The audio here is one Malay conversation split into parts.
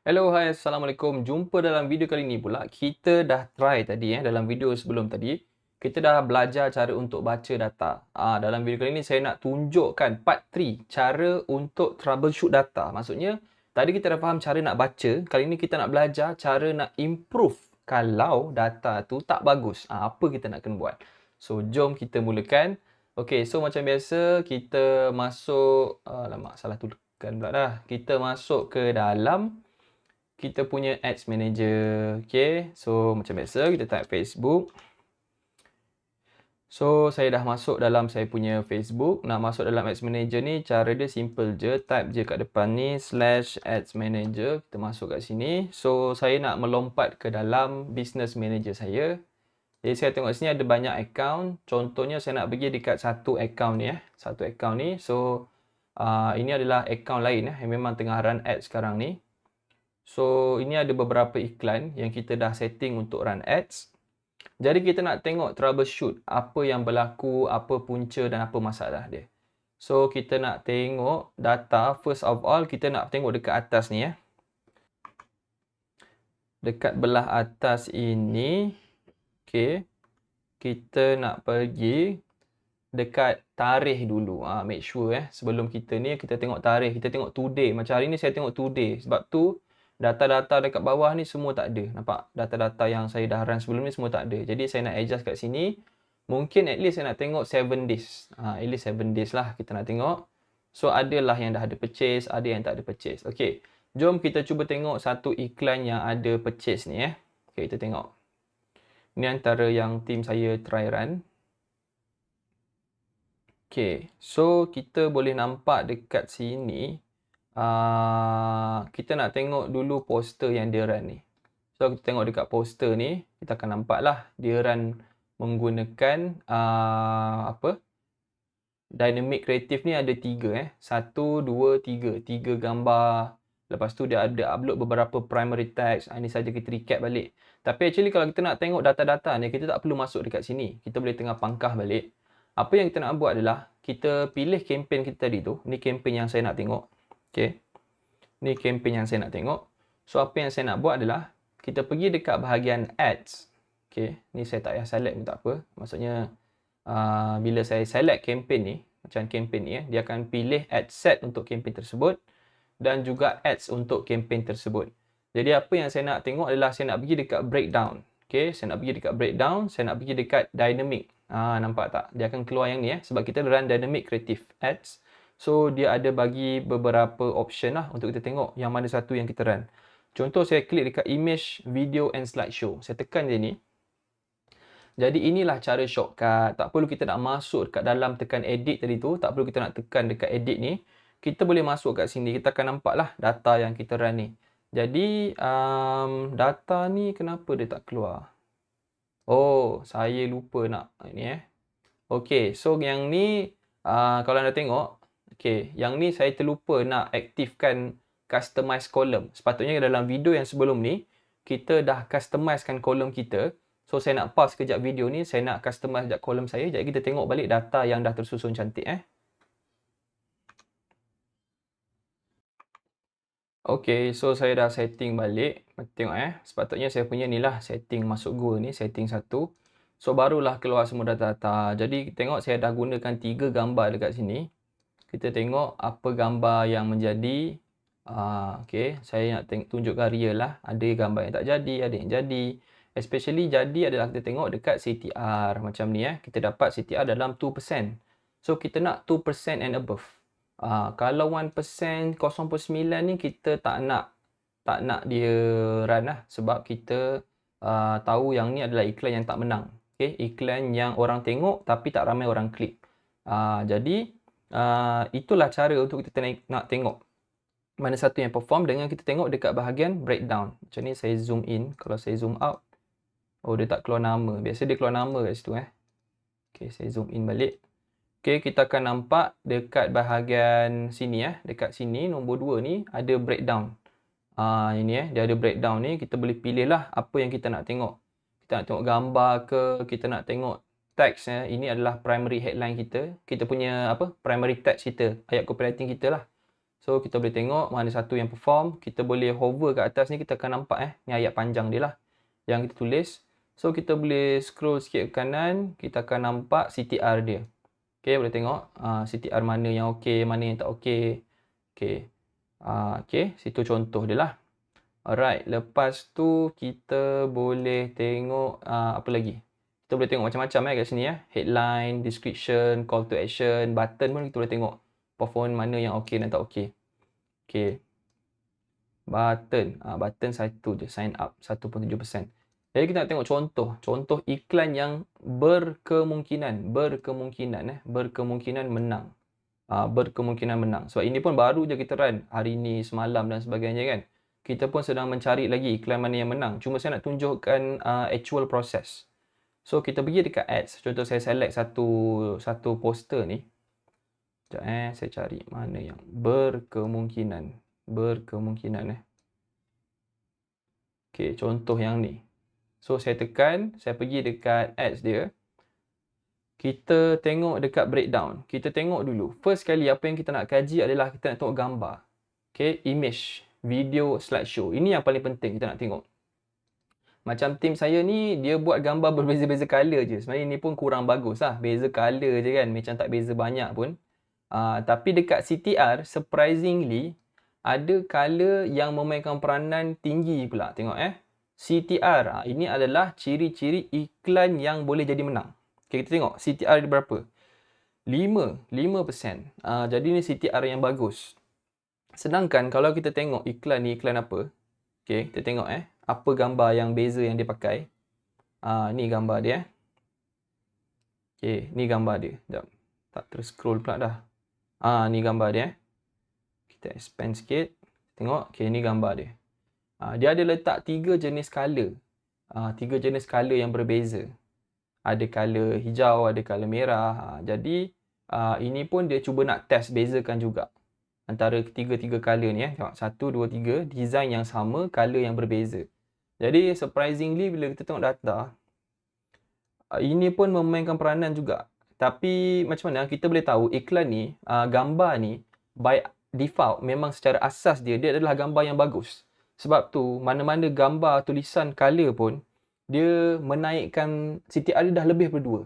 Hello, hai, Assalamualaikum. Jumpa dalam video kali ni pula. Kita dah try tadi dalam video sebelum tadi. Kita dah belajar cara untuk baca data. Dalam video kali ni saya nak tunjukkan part 3, cara untuk troubleshoot data. Maksudnya, tadi kita dah faham cara nak baca. Kali ni kita nak belajar cara nak improve kalau data tu tak bagus. Apa kita nak kena buat? So, jom kita mulakan. Okay, so macam biasa kita masuk... Alamak, salah tuliskan pula dah. Kita masuk ke dalam kita punya Ads Manager. Okay, so macam biasa kita type Facebook. So saya dah masuk dalam saya punya Facebook. Nak masuk dalam Ads Manager ni cara dia simple je. Type je kat depan ni /Ads Manager. Kita masuk kat sini. So saya nak melompat ke dalam Business Manager saya. Jadi saya tengok sini ada banyak account. Contohnya saya nak pergi dekat satu account ni Satu account ni. So ini adalah account lain yang memang tengah run ads sekarang ni. So, ini ada beberapa iklan yang kita dah setting untuk run ads. Jadi, kita nak tengok troubleshoot apa yang berlaku, apa punca dan apa masalah dia. So, kita nak tengok data. First of all, kita nak tengok dekat atas ni Dekat belah atas ini. Okay. Kita nak pergi dekat tarikh dulu. Make sure sebelum kita ni, kita tengok tarikh. Kita tengok today. Macam hari ni saya tengok today. Sebab tu, data-data dekat bawah ni semua tak ada. Nampak? Data-data yang saya dah run sebelum ni semua tak ada. Jadi saya nak adjust kat sini. Mungkin at least saya nak tengok 7 days. At least 7 days lah kita nak tengok. So adalah yang dah ada purchase, ada yang tak ada purchase. Okay. Jom kita cuba tengok satu iklan yang ada purchase ni Okay, kita tengok. Ni antara yang team saya try run. Okay. So kita boleh nampak dekat sini. Kita nak tengok dulu poster yang dia run ni. So kita tengok dekat poster ni, kita akan nampak lah dia run menggunakan dynamic creative ni ada 3 1, 2, 3. 3 gambar. Lepas tu dia ada upload beberapa primary text. Ini saja kita recap balik. Tapi actually kalau kita nak tengok data-data ni, kita tak perlu masuk dekat sini. Kita boleh tengah pangkah balik. Apa yang kita nak buat adalah, kita pilih campaign kita tadi tu. Ni campaign yang saya nak tengok. Okay. Ni campaign yang saya nak tengok. So, apa yang saya nak buat adalah, kita pergi dekat bahagian ads. Okay. Ni saya tak payah select pun tak apa. Maksudnya, bila saya select campaign ni, macam campaign ni dia akan pilih ad set untuk campaign tersebut. Dan juga ads untuk campaign tersebut. Jadi, apa yang saya nak tengok adalah, saya nak pergi dekat breakdown. Okay. Saya nak pergi dekat breakdown. Saya nak pergi dekat dynamic. Nampak tak? Dia akan keluar yang ni sebab kita run dynamic creative ads. So, dia ada bagi beberapa option lah untuk kita tengok yang mana satu yang kita run. Contoh, saya klik dekat image, video and slideshow. Saya tekan je ni. Jadi, inilah cara shortcut. Tak perlu kita nak masuk dekat dalam tekan edit tadi tu. Tak perlu kita nak tekan dekat edit ni. Kita boleh masuk kat sini. Kita akan nampak lah data yang kita run ni. Jadi, data ni kenapa dia tak keluar? Oh, saya lupa nak ni Okay, so yang ni, kalau anda tengok, okay, yang ni saya terlupa nak aktifkan customize column. Sepatutnya dalam video yang sebelum ni, kita dah customizekan kolom kita. So, saya nak pause kejap video ni. Saya nak customize kejap kolom saya. Jadi, kita tengok balik data yang dah tersusun cantik. Okay, so saya dah setting balik. Tengok sepatutnya saya punya ni lah setting masuk Go ni. Setting 1. So, barulah keluar semua data-data. Jadi, tengok saya dah gunakan 3 gambar dekat sini. Kita tengok apa gambar yang menjadi. Okay, saya nak tunjukkan real lah. Ada gambar yang tak jadi, ada yang jadi. Especially jadi adalah kita tengok dekat CTR. Macam ni kita dapat CTR dalam 2%. So, kita nak 2% and above. Kalau 1%, 0.9 ni kita tak nak dia run lah. Sebab kita tahu yang ni adalah iklan yang tak menang. Okay, iklan yang orang tengok tapi tak ramai orang klik. Jadi, itulah cara untuk kita nak tengok mana satu yang perform dengan kita tengok dekat bahagian breakdown. Macam ni saya zoom in. Kalau saya zoom out, oh dia tak keluar nama. Biasa dia keluar nama kat situ Okay, saya zoom in balik. Okay, kita akan nampak dekat bahagian sini dekat sini nombor 2 ni ada breakdown. Ini dia ada breakdown ni. Kita boleh pilih lah apa yang kita nak tengok. Kita nak tengok gambar ke, kita nak tengok teks Ini adalah primary headline kita. Kita punya primary text kita, ayat copywriting kita lah. So kita boleh tengok mana satu yang perform. Kita boleh hover kat atas ni, kita akan nampak ni ayat panjang dia lah yang kita tulis. So kita boleh scroll sikit ke kanan, kita akan nampak CTR dia. Okay, boleh tengok CTR mana yang okey, mana yang tak okey. Okay. Okay, situ contoh dia lah. Alright, lepas tu kita boleh tengok apa lagi? Kita boleh tengok macam-macam kat sini ya. Headline, description, call to action, button pun kita boleh tengok performance mana yang okey dan tak okey. Okay. Button. Button satu je, sign up 1.7%. Jadi kita nak tengok contoh iklan yang berkemungkinan menang. Berkemungkinan menang. Sebab ini pun baru je kita run hari ni, semalam dan sebagainya kan. Kita pun sedang mencari lagi iklan mana yang menang. Cuma saya nak tunjukkan actual process. So kita pergi dekat ads. Contoh saya select satu poster ni. Sekejap saya cari mana yang berkemungkinan. Okay, contoh yang ni. So saya tekan, saya pergi dekat ads dia. Kita tengok dekat breakdown. Kita tengok dulu. First kali apa yang kita nak kaji adalah kita nak tengok gambar. Okay, image, video, slideshow. Ini yang paling penting kita nak tengok. Macam tim saya ni, dia buat gambar berbeza-beza color je. Sebenarnya ni pun kurang bagus lah. Beza color je kan. Macam tak beza banyak pun. Tapi dekat CTR, surprisingly, ada color yang memainkan peranan tinggi pula. Tengok CTR. Ini adalah ciri-ciri iklan yang boleh jadi menang. Okay, kita tengok CTR dia berapa? 5%. Jadi ni CTR yang bagus. Sedangkan kalau kita tengok iklan ni iklan apa? Okay, kita tengok apa gambar yang beza yang dia pakai. Ni gambar dia. Okay, ni gambar dia. Sekejap. Tak terscroll pula dah. Ni gambar dia. Kita expand sikit. Tengok. Okay, ni gambar dia. Dia ada letak 3 jenis color. 3 jenis color yang berbeza. Ada color hijau, ada color merah. Jadi, ini pun dia cuba nak test bezakan juga. Antara ketiga-tiga color ni. Tengok, 1, 2, 3. Design yang sama, color yang berbeza. Jadi, surprisingly, bila kita tengok data, ini pun memainkan peranan juga. Tapi, macam mana kita boleh tahu iklan ni, gambar ni, by default, memang secara asas dia adalah gambar yang bagus. Sebab tu, mana-mana gambar, tulisan, color pun, dia menaikkan CTR dia dah lebih daripada 2.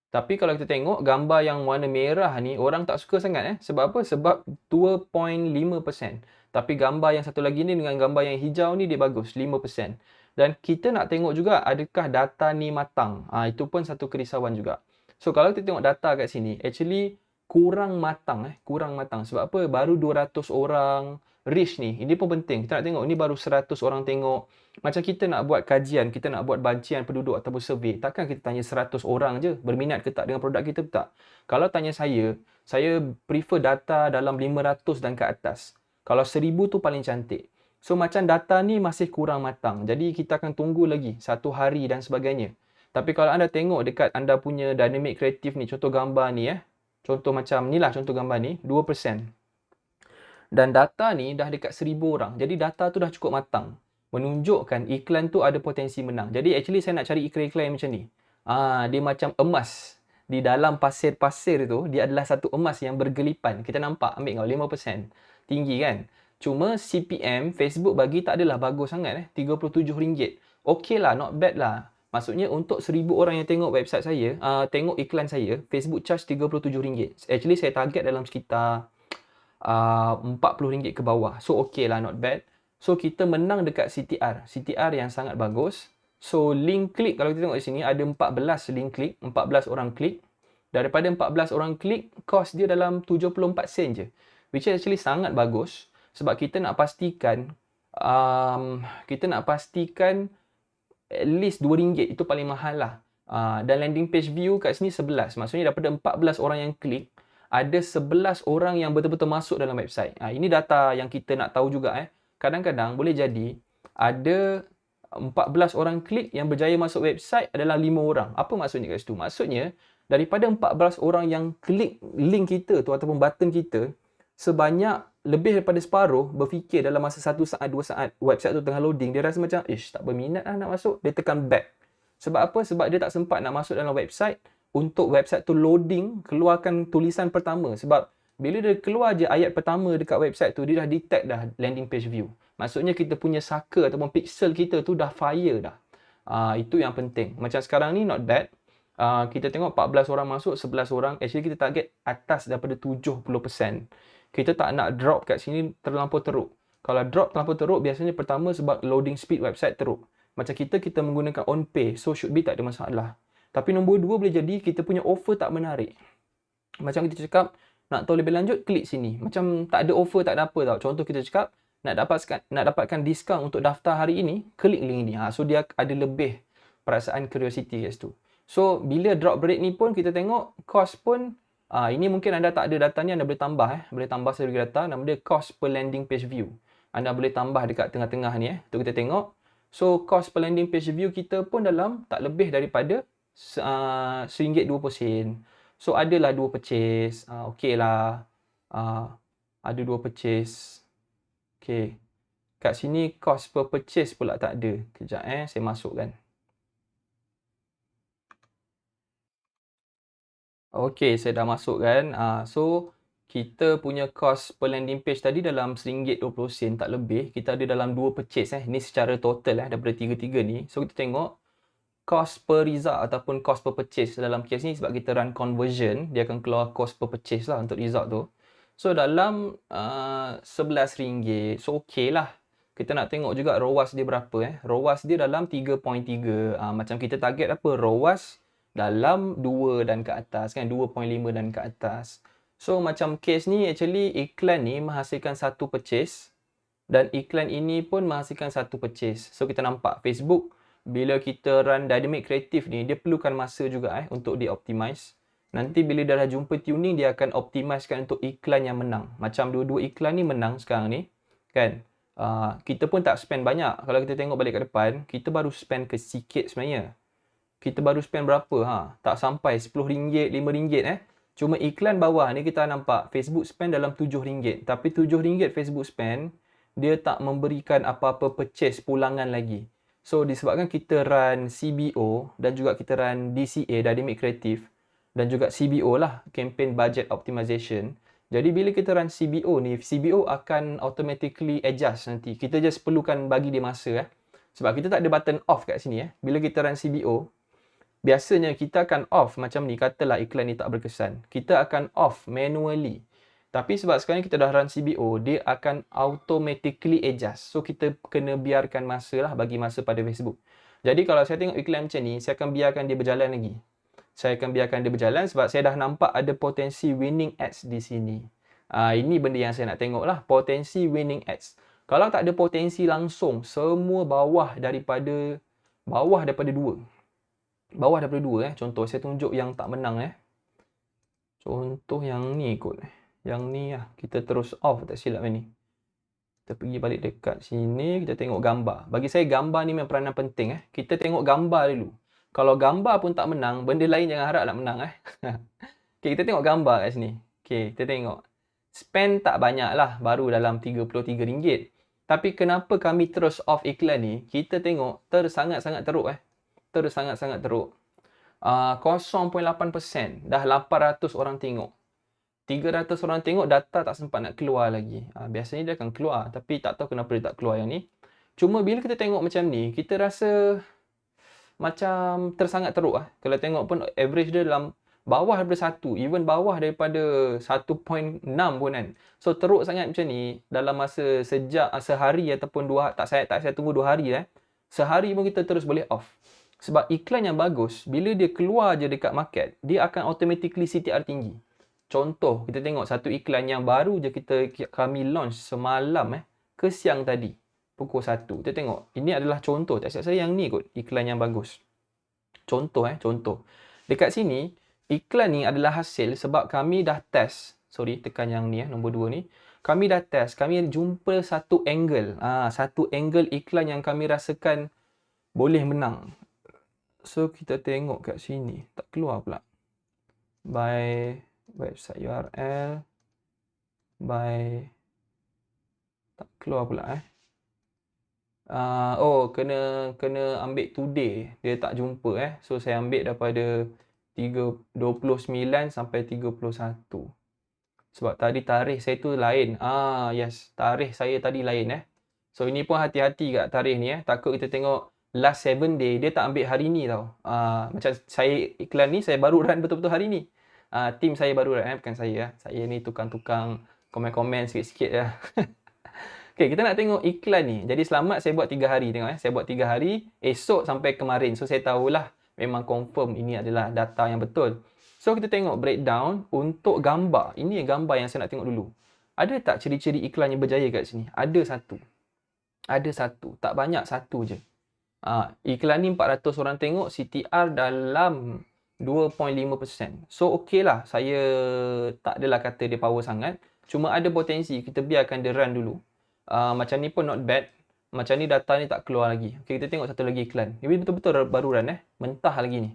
Tapi kalau kita tengok gambar yang warna merah ni, orang tak suka sangat. Sebab apa? Sebab 2.5%. Tapi gambar yang satu lagi ni dengan gambar yang hijau ni dia bagus, 5%. Dan kita nak tengok juga adakah data ni matang. Itu pun satu kerisauan juga. So kalau kita tengok data kat sini, actually kurang matang. Kurang matang. Sebab apa? Baru 200 orang reach ni. Ini pun penting. Kita nak tengok ni baru 100 orang tengok. Macam kita nak buat kajian, kita nak buat bancian penduduk ataupun survey. Takkan kita tanya 100 orang je berminat ke tak dengan produk kita ke tak? Kalau tanya saya prefer data dalam 500 dan ke atas. Kalau 1000 tu paling cantik. So macam data ni masih kurang matang. Jadi kita akan tunggu lagi 1 hari dan sebagainya. Tapi kalau anda tengok dekat anda punya dynamic creative ni, contoh gambar ni contoh macam ni lah contoh gambar ni, 2%. Dan data ni dah dekat 1000 orang. Jadi data tu dah cukup matang. Menunjukkan iklan tu ada potensi menang. Jadi actually saya nak cari iklan-iklan yang macam ni. Dia macam emas. Di dalam pasir-pasir tu, dia adalah satu emas yang bergelipan. Kita nampak, ambil kau 5%. Tinggi kan? Cuma CPM, Facebook bagi tak adalah bagus sangat. RM37. Okey lah, not bad lah. Maksudnya untuk 1000 orang yang tengok website saya, tengok iklan saya, Facebook charge RM37. Actually saya target dalam sekitar RM40 ke bawah. So okey lah, not bad. So kita menang dekat CTR. CTR yang sangat bagus. So link klik, kalau kita tengok di sini ada 14 link klik, 14 orang klik. Daripada 14 orang klik, cost dia dalam 74 sen je. Which is actually sangat bagus. Sebab kita nak pastikan at least RM2. Itu paling mahal lah. Dan landing page view kat sini 11. Maksudnya daripada 14 orang yang klik, ada 11 orang yang betul-betul masuk dalam website. Ini data yang kita nak tahu juga. Kadang-kadang boleh jadi ada 14 orang klik yang berjaya masuk website adalah 5 orang. Apa maksudnya kat situ? Maksudnya, daripada 14 orang yang klik link kita tu ataupun button kita, sebanyak lebih daripada separuh berfikir dalam masa 1 saat, 2 saat website tu tengah loading, dia rasa macam, tak berminat lah nak masuk. Dia tekan back. Sebab apa? Sebab dia tak sempat nak masuk dalam website untuk website tu loading, keluarkan tulisan pertama. Sebab bila dia keluar je ayat pertama dekat website tu, dia dah detect dah landing page view. Maksudnya kita punya saka ataupun pixel kita tu dah fire dah. Itu yang penting. Macam sekarang ni not bad. Kita tengok 14 orang masuk, 11 orang. Actually kita target atas daripada 70%. Kita tak nak drop kat sini terlampau teruk. Kalau drop terlampau teruk, biasanya pertama sebab loading speed website teruk. Macam kita menggunakan on pay, so should be tak ada masalah. Tapi nombor 2 boleh jadi kita punya offer tak menarik. Macam kita cakap, nak tahu lebih lanjut, klik sini. Macam tak ada offer, tak ada apa tau. Contoh kita cakap, nak dapatkan diskaun untuk daftar hari ini, klik link ni. So dia ada lebih perasaan curiosity kat situ. So bila drop rate ni pun kita tengok cost pun ini mungkin anda tak ada datanya, anda boleh tambah boleh tambah segi data, nama dia cost per landing page view. Anda boleh tambah dekat tengah-tengah ni untuk kita tengok. So cost per landing page view kita pun dalam tak lebih daripada RM1.20. So adalah 2 purchase. Okey lah. Ada 2 purchase. Okey. Kat sini cost per purchase pula tak ada. Kejap saya masukkan. Okey, saya dah masukkan. So kita punya cost per landing page tadi dalam RM1.20 tak lebih. Kita ada dalam 2 purchase Ni secara total daripada 3 ni. So kita tengok cost per result ataupun cost per purchase dalam kes ni sebab kita run conversion, dia akan keluar cost per purchase lah untuk result tu. So dalam RM11. So okey lah. Kita nak tengok juga ROAS dia berapa ROAS dia dalam 3.3. Macam kita target apa? ROAS dalam 2 dan ke atas kan, 2.5 dan ke atas. So macam case ni actually iklan ni menghasilkan 1 purchase dan iklan ini pun menghasilkan 1 purchase. So kita nampak Facebook bila kita run dynamic creative ni, dia perlukan masa juga untuk di-optimize. Nanti bila dah jumpa tuning, dia akan optimizekan untuk iklan yang menang. Macam dua-dua iklan ni menang sekarang ni, kan? Kita pun tak spend banyak. Kalau kita tengok balik ke depan, kita baru spend ke sikit sebenarnya. Kita baru spend berapa? Tak sampai RM10, RM5 Cuma iklan bawah ni kita nampak Facebook spend dalam RM7. Tapi RM7 Facebook spend, dia tak memberikan apa-apa purchase pulangan lagi. So disebabkan kita run CBO dan juga kita run DCA, Dynamic Creative, dan juga CBO lah, Campaign Budget Optimization. Jadi bila kita run CBO ni, CBO akan automatically adjust nanti. Kita just perlukan bagi dia masa Sebab kita tak ada button off kat sini Bila kita run CBO, biasanya kita akan off macam ni, katalah iklan ni tak berkesan. Kita akan off manually. Tapi sebab sekarang ni kita dah run CBO, dia akan automatically adjust. So kita kena biarkan masa lah, bagi masa pada Facebook. Jadi kalau saya tengok iklan macam ni, saya akan biarkan dia berjalan lagi. Saya akan biarkan dia berjalan sebab saya dah nampak ada potensi winning ads di sini. Ini benda yang saya nak tengok lah, potensi winning ads. Kalau tak ada potensi langsung, semua bawah daripada 2. Bawah daripada 2 Contoh saya tunjuk yang tak menang Contoh yang ni kot. Yang ni lah. Kita terus off, tak silap ni. Kita pergi balik dekat sini, kita tengok gambar. Bagi saya gambar ni memang peranan penting Kita tengok gambar dulu. Kalau gambar pun tak menang, benda lain jangan harap nak menang Okay, kita tengok gambar kat sini. Okay, kita tengok. Spend tak banyak lah, baru dalam RM33. Tapi kenapa kami terus off iklan ni? Kita tengok sangat-sangat teruk sangat-sangat teruk. 0.8%. Dah 800 orang tengok. 300 orang tengok, data tak sempat nak keluar lagi. Biasanya dia akan keluar. Tapi tak tahu kenapa dia tak keluar yang ni. Cuma bila kita tengok macam ni, kita rasa macam tersangat teruk Kalau tengok pun average dia dalam bawah daripada 1. Even bawah daripada 1.6 pun kan. So teruk sangat macam ni. Dalam masa sejak sehari ataupun 2 tak saya tunggu 2 hari Sehari pun kita terus boleh off. Sebab iklan yang bagus, bila dia keluar je dekat market, dia akan automatically CTR tinggi. Contoh, kita tengok satu iklan yang baru je kami launch semalam ke siang tadi, pukul 1. Kita tengok, ini adalah contoh. Tak silap saya yang ni kot, iklan yang bagus. Contoh contoh. Dekat sini, iklan ni adalah hasil sebab kami dah test. Sorry, tekan yang ni nombor 2 ni. Kami dah test, kami jumpa satu angle. Satu angle iklan yang kami rasakan boleh menang. So kita tengok kat sini, tak keluar pula. By website URL, by tak keluar pula kena ambil today, dia tak jumpa So saya ambil daripada 29 sampai 31. Sebab tadi tarikh saya tu lain. Yes, tarikh saya tadi lain So ini pun hati-hati kat tarikh ni Takut kita tengok last 7 day dia tak ambil hari ni tau. Macam saya iklan ni saya baru run betul-betul hari ni. Team saya baru run bukan saya. Saya ni tukang-tukang komen-komen sikit-sikit je. Okay, kita nak tengok iklan ni. Jadi selamat saya buat 3 hari. Tengok saya buat 3 hari. Esok sampai kemarin. So saya tahulah memang confirm ini adalah data yang betul. So kita tengok breakdown untuk gambar. Ini gambar yang saya nak tengok dulu. Ada tak ciri-ciri iklan yang berjaya kat sini? Ada satu. Ada satu. Tak banyak, satu je. Iklan ni 400 orang tengok. CTR dalam 2.5%. So okey lah. Saya tak adalah kata dia power sangat. Cuma ada potensi. Kita biarkan dia run dulu. Macam ni pun not bad. Macam ni data ni tak keluar lagi. Okay, kita tengok satu lagi iklan. Ini betul-betul baru run Mentah lagi ni.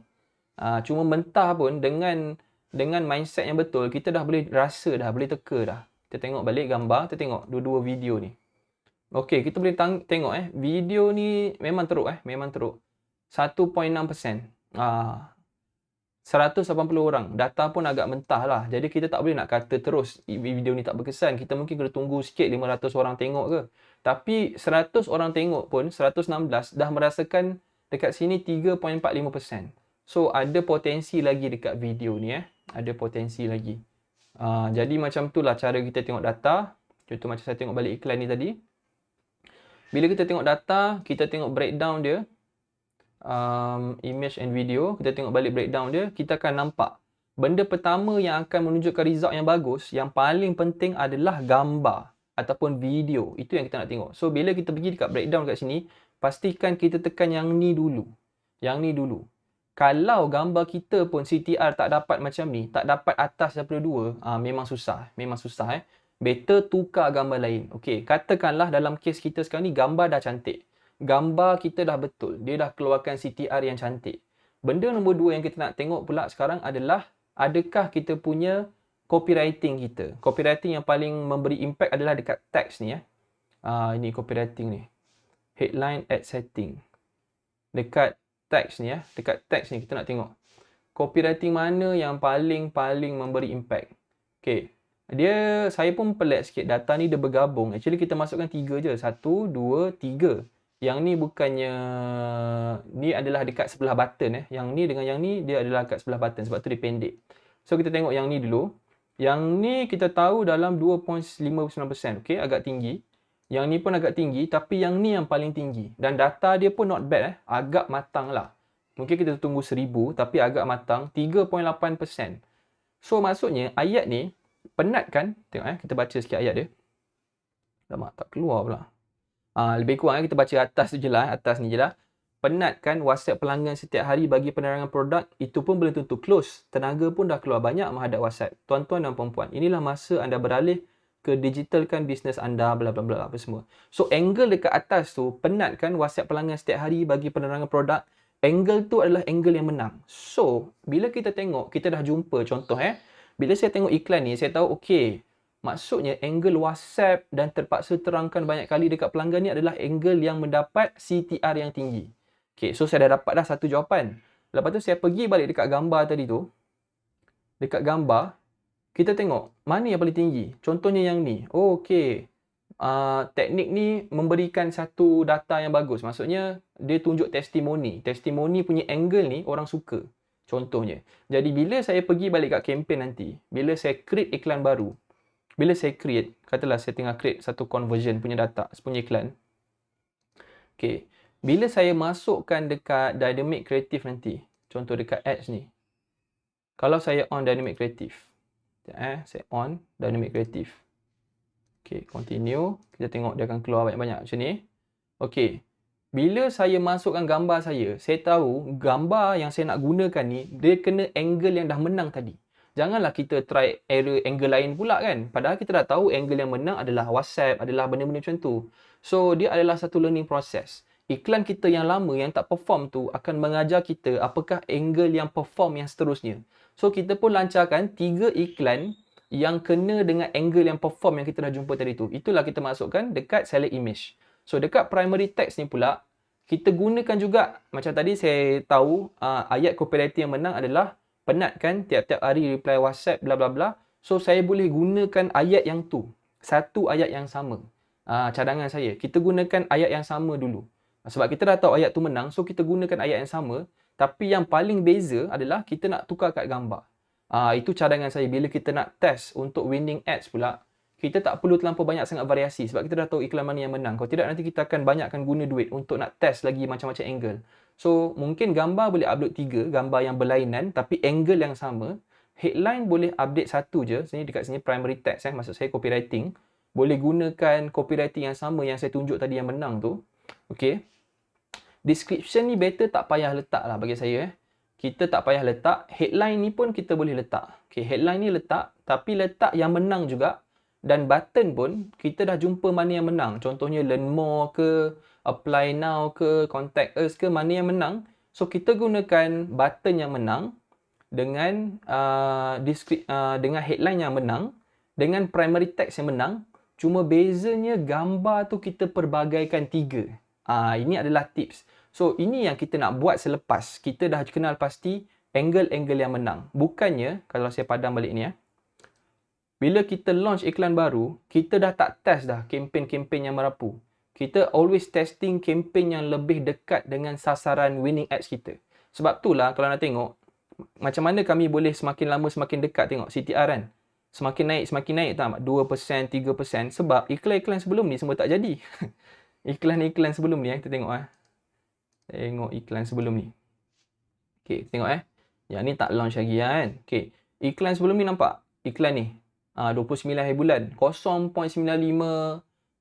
Cuma mentah pun dengan mindset yang betul, kita dah boleh rasa dah, boleh teka dah. Kita tengok balik gambar, kita tengok dua-dua video ni. Okey, kita boleh tengok video ni memang teruk memang teruk. 1.6%. 180 orang. Data pun agak mentah lah. Jadi kita tak boleh nak kata terus video ni tak berkesan. Kita mungkin kena tunggu sikit 500 orang tengok ke. Tapi 100 orang tengok pun, 116 dah merasakan dekat sini 3.45%. So ada potensi lagi dekat video ni Ada potensi lagi. Jadi macam tu lah cara kita tengok data. Contoh macam saya tengok balik iklan ni tadi. Bila kita tengok data, kita tengok breakdown dia. Image and video, kita tengok balik breakdown dia, kita akan nampak benda pertama yang akan menunjukkan result yang bagus, yang paling penting adalah gambar ataupun video. Itu yang kita nak tengok. So bila kita pergi dekat breakdown kat sini, pastikan kita tekan yang ni dulu. Yang ni dulu. Kalau gambar kita pun CTR tak dapat macam ni, tak dapat atas daripada 2, memang susah. Memang susah Better tukar gambar lain. Okey, katakanlah dalam kes kita sekarang ni gambar dah cantik. Gambar kita dah betul. Dia dah keluarkan CTR yang cantik. Benda nombor 2 yang kita nak tengok pula sekarang adalah adakah kita punya copywriting kita. Copywriting yang paling memberi impact adalah dekat teks ni ini copywriting ni. Headline ad setting. Dekat teks ni dekat teks ni kita nak tengok copywriting mana yang paling memberi impact. Okey. Saya pun pelik sikit. Data ni dia bergabung. Actually kita masukkan 3 je. 1, 2, 3. Yang ni bukannya, ni adalah dekat sebelah button Yang ni dengan yang ni dia adalah dekat sebelah button, sebab tu dia pendek. So kita tengok yang ni dulu. Yang ni kita tahu dalam 2.59%. Okey, agak tinggi. Yang ni pun agak tinggi, tapi yang ni yang paling tinggi. Dan data dia pun not bad agak matang lah. Mungkin kita tunggu 1000, tapi agak matang. 3.8%. So maksudnya ayat ni penat kan? Tengok kita baca sikit ayat dia. Lama tak keluar pula. Lebih kurang kita baca atas tu je lah. Atas ni je lah. Penat kan WhatsApp pelanggan setiap hari bagi penerangan produk. Itu pun belum tentu close. Tenaga pun dah keluar banyak menghadap WhatsApp. Tuan-tuan dan perempuan, inilah masa anda beralih ke digitalkan bisnes anda, bla bla bla apa semua. So angle dekat atas tu, penat kan WhatsApp pelanggan setiap hari bagi penerangan produk. Angle tu adalah angle yang menang. So bila kita tengok, kita dah jumpa contoh bila saya tengok iklan ni, saya tahu okey. Maksudnya angle WhatsApp dan terpaksa terangkan banyak kali dekat pelanggan ni adalah angle yang mendapat CTR yang tinggi. Okay, so saya dah dapat dah satu jawapan. Lepas tu saya pergi balik dekat gambar tadi tu. Dekat gambar, kita tengok mana yang paling tinggi. Contohnya yang ni. Oh, okay. Teknik ni memberikan satu data yang bagus. Maksudnya dia tunjuk testimoni. Testimoni punya angle ni orang suka. Contohnya. Jadi bila saya pergi balik kat campaign nanti, bila saya create iklan baru, bila saya create, katalah saya tengah create satu conversion punya data, punya iklan. Okay. Bila saya masukkan dekat dynamic creative nanti, contoh dekat ads ni. Kalau saya on dynamic creative. Saya on dynamic creative. Okay, continue. Kita tengok dia akan keluar banyak-banyak macam ni. Okay. Bila saya masukkan gambar saya tahu gambar yang saya nak gunakan ni, dia kena angle yang dah menang tadi. Janganlah kita try error angle lain pula kan. Padahal kita dah tahu angle yang menang adalah WhatsApp, adalah benda-benda macam tu. So, dia adalah satu learning process. Iklan kita yang lama, yang tak perform tu akan mengajar kita apakah angle yang perform yang seterusnya. So, kita pun lancarkan 3 iklan yang kena dengan angle yang perform yang kita dah jumpa tadi tu. Itulah kita masukkan dekat select image. So, dekat primary text ni pula, kita gunakan juga, macam tadi saya tahu ayat copywriting yang menang adalah penat kan tiap-tiap hari reply WhatsApp bla bla bla. So, saya boleh gunakan ayat yang tu. Satu ayat yang sama. Cadangan saya. Kita gunakan ayat yang sama dulu. Sebab kita dah tahu ayat tu menang, so kita gunakan ayat yang sama. Tapi yang paling beza adalah kita nak tukar kat gambar. Itu cadangan saya. Bila kita nak test untuk winning ads pula, kita tak perlu terlampau banyak sangat variasi. Sebab kita dah tahu iklan mana yang menang. Kalau tidak, nanti kita akan banyakkan guna duit untuk nak test lagi macam-macam angle. So, mungkin gambar boleh upload 3, gambar yang berlainan, tapi angle yang sama. Headline boleh update satu je. Sini dekat sini primary text. Maksud saya copywriting. Boleh gunakan copywriting yang sama yang saya tunjuk tadi yang menang tu. Okay. Description ni better tak payah letak lah bagi saya. Kita tak payah letak. Headline ni pun kita boleh letak. Okay, headline ni letak. Tapi letak yang menang juga. Dan button pun kita dah jumpa mana yang menang. Contohnya learn more ke, apply now ke, contact us ke, mana yang menang. So kita gunakan button yang menang dengan dengan headline yang menang, dengan primary text yang menang. Cuma bezanya gambar tu kita perbagaikan 3. Ini adalah tips. So, ini yang kita nak buat selepas kita dah kenal pasti angle-angle yang menang. Bukannya, kalau saya padam balik ni bila kita launch iklan baru, kita dah tak test dah kempen-kempen yang merapu. Kita always testing kempen yang lebih dekat dengan sasaran winning ads kita. Sebab itulah kalau nak tengok, macam mana kami boleh semakin lama semakin dekat tengok CTR kan. Semakin naik tak? 2%, 3%. Sebab iklan-iklan sebelum ni semua tak jadi. Iklan-iklan sebelum ni kita tengok Tengok iklan sebelum ni. Okay, tengok Yang ni tak launch lagi kan. Okay, iklan sebelum ni nampak? Iklan ni. 29 hari bulan. 0.95,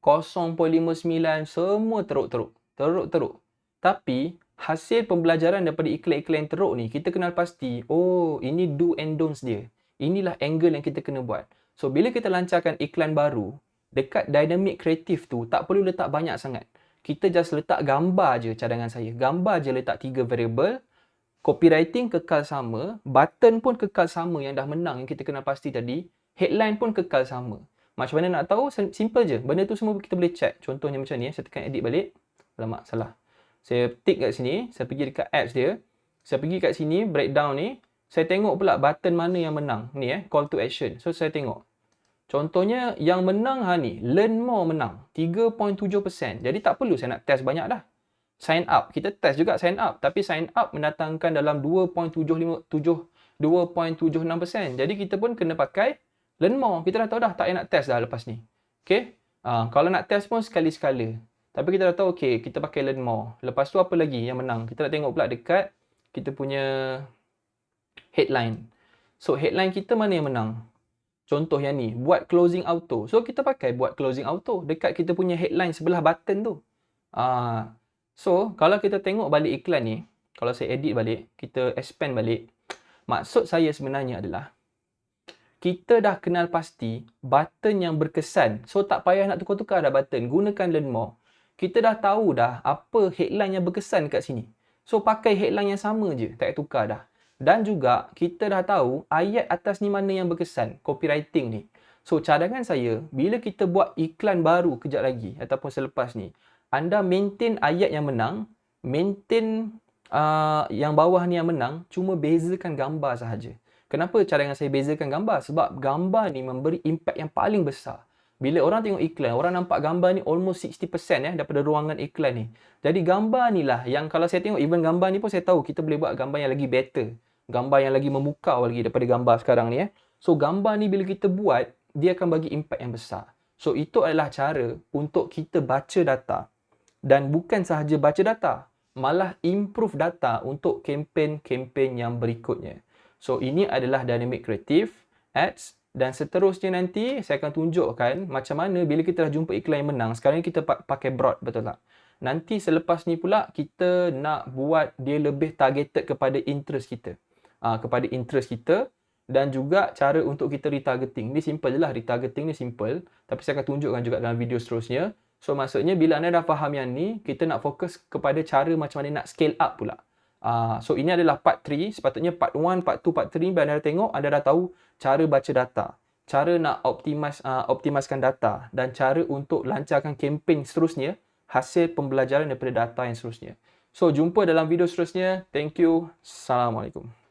0.59, semua teruk-teruk. Teruk-teruk. Tapi, hasil pembelajaran daripada iklan-iklan teruk ni, kita kenal pasti, oh, ini do and don'ts dia. Inilah angle yang kita kena buat. So, bila kita lancarkan iklan baru, dekat dynamic kreatif tu, tak perlu letak banyak sangat. Kita just letak gambar je cadangan saya. Gambar je letak 3 variable. Copywriting kekal sama. Button pun kekal sama yang dah menang yang kita kenal pasti tadi. Headline pun kekal sama. Macam mana nak tahu? Simple je. Benda tu semua kita boleh check. Contohnya macam ni. Saya tekan edit balik. Alamak, salah. Saya tick kat sini. Saya pergi dekat apps dia. Saya pergi kat sini. Breakdown ni. Saya tengok pula button mana yang menang. Ni call to action. So, saya tengok. Contohnya yang menang ni, learn more menang 3.7%. Jadi tak perlu saya nak test banyak dah. Sign up, kita test juga sign up, tapi sign up mendatangkan dalam 2.76%. Jadi kita pun kena pakai learn more. Kita dah tahu dah tak payah nak test dah lepas ni. Okey. Kalau nak test pun sekali-sekala. Tapi kita dah tahu okey, kita pakai learn more. Lepas tu apa lagi yang menang? Kita nak tengok pula dekat kita punya headline. So headline kita mana yang menang? Contoh yang ni, buat closing auto. So, kita pakai buat closing auto dekat kita punya headline sebelah button tu. So, kalau kita tengok balik iklan ni, kalau saya edit balik, kita expand balik, maksud saya sebenarnya adalah, kita dah kenal pasti button yang berkesan. So, tak payah nak tukar-tukar dah button. Gunakan learn more. Kita dah tahu dah apa headline yang berkesan kat sini. So, pakai headline yang sama je. Tak payah tukar dah. Dan juga kita dah tahu ayat atas ni mana yang berkesan, copywriting ni. So cadangan saya, bila kita buat iklan baru kejap lagi ataupun selepas ni, anda maintain ayat yang menang, maintain yang bawah ni yang menang, cuma bezakan gambar sahaja. Kenapa cadangan saya bezakan gambar? Sebab gambar ni memberi impact yang paling besar. Bila orang tengok iklan, orang nampak gambar ni almost 60% daripada ruangan iklan ni. Jadi gambar ni lah yang kalau saya tengok even gambar ni pun saya tahu kita boleh buat gambar yang lagi better. Gambar yang lagi memukau lagi daripada gambar sekarang ni. So gambar ni bila kita buat, dia akan bagi impact yang besar. So itu adalah cara untuk kita baca data. Dan bukan sahaja baca data, malah improve data untuk kempen-kempen yang berikutnya. So ini adalah dynamic creative ads. Dan seterusnya nanti saya akan tunjukkan macam mana bila kita dah jumpa iklan yang menang. Sekarang ni kita pakai broad, betul tak? Nanti selepas ni pula kita nak buat dia lebih targeted kepada interest kita. Kepada interest kita dan juga cara untuk kita retargeting. Ni simple je lah, retargeting ni simple. Tapi saya akan tunjukkan juga dalam video seterusnya. So maksudnya bila anda dah faham yang ni, kita nak fokus kepada cara macam mana nak scale up pula. So ini adalah part 3. Sepatutnya part 1, part 2, part 3 bila anda dah tengok, anda dah tahu cara baca data. Cara nak optimaskan data. Dan cara untuk lancarkan kempen seterusnya. Hasil pembelajaran daripada data yang seterusnya. So jumpa dalam video seterusnya. Thank you. Assalamualaikum.